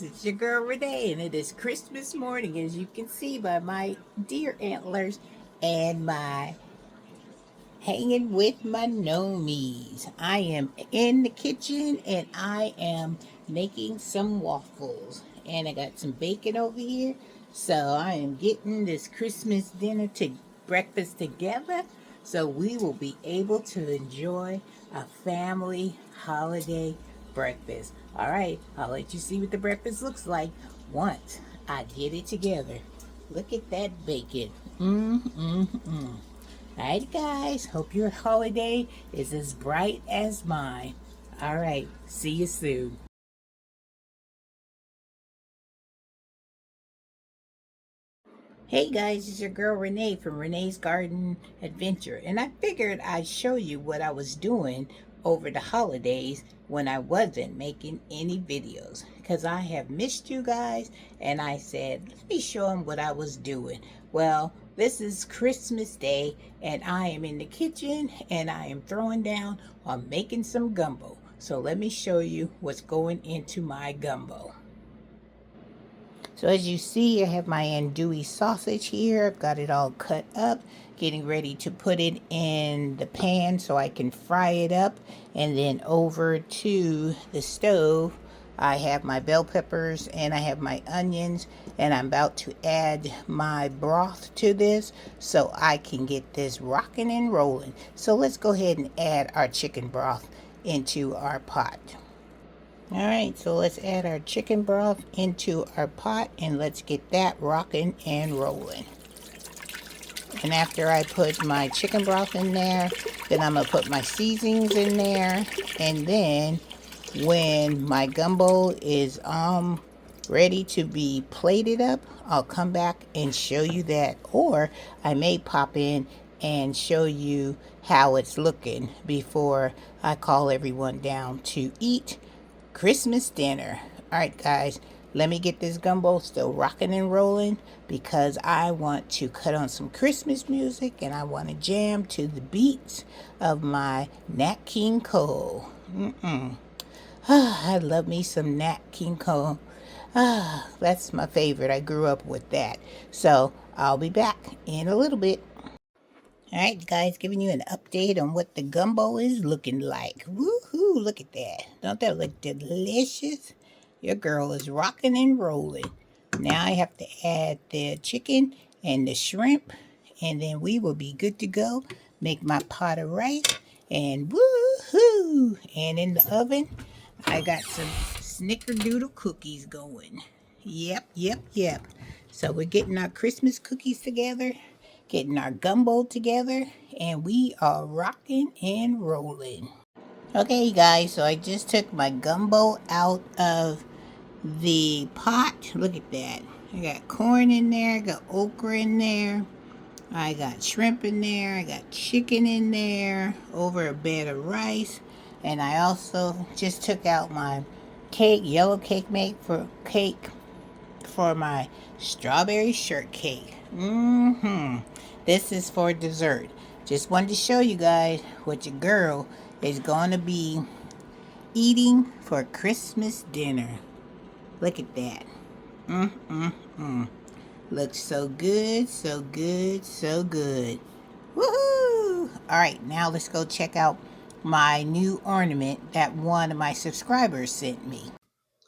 it's your girl Renee, and it is Christmas morning, as you can see by my deer antlers and my hanging with my nomies. I am in the kitchen and I am making some waffles, and I got some bacon over here. So I am getting this Christmas dinner to breakfast together, so we will be able to enjoy a family holiday breakfast. All right, I'll let you see what the breakfast looks like once I get it together. Look at that bacon. Mmm. Alright, guys, hope your holiday is as bright as mine. Alright, see you soon. Hey guys, it's your girl Renee from Renee's Garden Adventure, and I figured I'd show you what I was doing over the holidays when I wasn't making any videos, because I have missed you guys, and I said, let me show them what I was doing. Well, this is Christmas Day, and I am in the kitchen, and I am throwing down on making some gumbo. So let me show you what's going into my gumbo. So as you see, I have my andouille sausage here. I've got it all cut up, getting ready to put it in the pan so I can fry it up. And then over to the stove, I have my bell peppers and I have my onions, and I'm about to add my broth to this so I can get this rocking and rolling. So let's go ahead and add our chicken broth into our pot. All right, so let's add our chicken broth into our pot and let's get that rocking and rolling. And after I put my chicken broth in there, then I'm gonna put my seasonings in there. And then when my gumbo is ready to be plated up, I'll come back and show you that. Or I may pop in and show you how it's looking before I call everyone down to eat Christmas dinner. All right, guys, let me get this gumbo still rocking and rolling because I want to cut on some Christmas music and I want to jam to the beats of my Nat King Cole. I love me some Nat King Cole. That's my favorite. I grew up with that. So I'll be back in a little bit. All right, guys, giving you an update on what the gumbo is looking like. Woohoo, look at that. Don't that look delicious? Your girl is rocking and rolling. Now I have to add the chicken and the shrimp, and then we will be good to go. Make my pot of rice, and woohoo! And in the oven, I got some snickerdoodle cookies going. Yep. So we're getting our Christmas cookies together, getting our gumbo together, and we are rocking and rolling. Okay, guys, so I just took my gumbo out of the pot. Look at that. I got corn in there, I got okra in there, I got shrimp in there, I got chicken in there, over a bed of rice, and I also just took out my cake, yellow cake for my strawberry shortcake. This is for dessert. Just wanted to show you guys what your girl is going to be eating for Christmas dinner. Look at that. Looks so good, so good, so good. Woohoo! Alright, now let's go check out my new ornament that one of my subscribers sent me.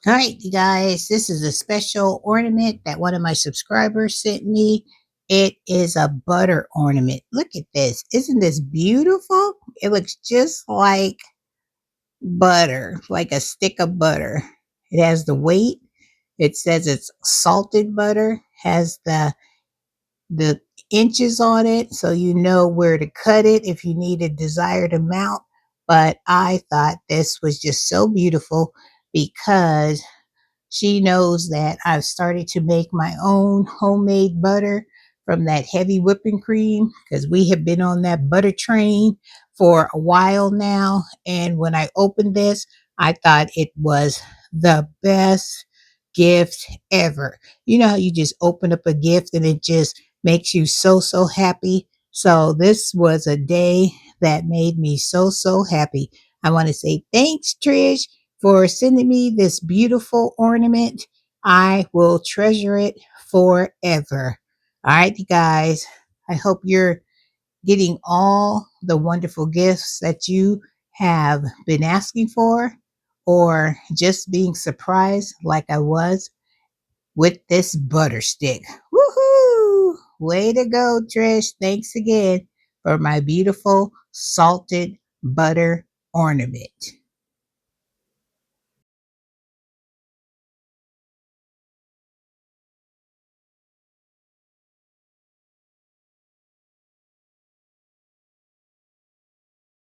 All right, you guys, this is a special ornament that one of my subscribers sent me. It is a butter ornament. Look at this. Isn't this beautiful? It looks just like butter, like a stick of butter. It has the weight. It says it's salted butter, has the inches on it so you know where to cut it if you need a desired amount. But I thought this was just so beautiful because she knows that I've started to make my own homemade butter from that heavy whipping cream because we have been on that butter train for a while now. And when I opened this, I thought it was the best gift ever. You know how you just open up a gift and it just makes you so happy. So this was a day that made me so happy. I want to say thanks, Trish, for sending me this beautiful ornament. I will treasure it forever. All right, you guys. I hope you're getting all the wonderful gifts that you have been asking for, or just being surprised like I was with this butter stick. Woohoo! Way to go, Trish. Thanks again for my beautiful salted butter ornament.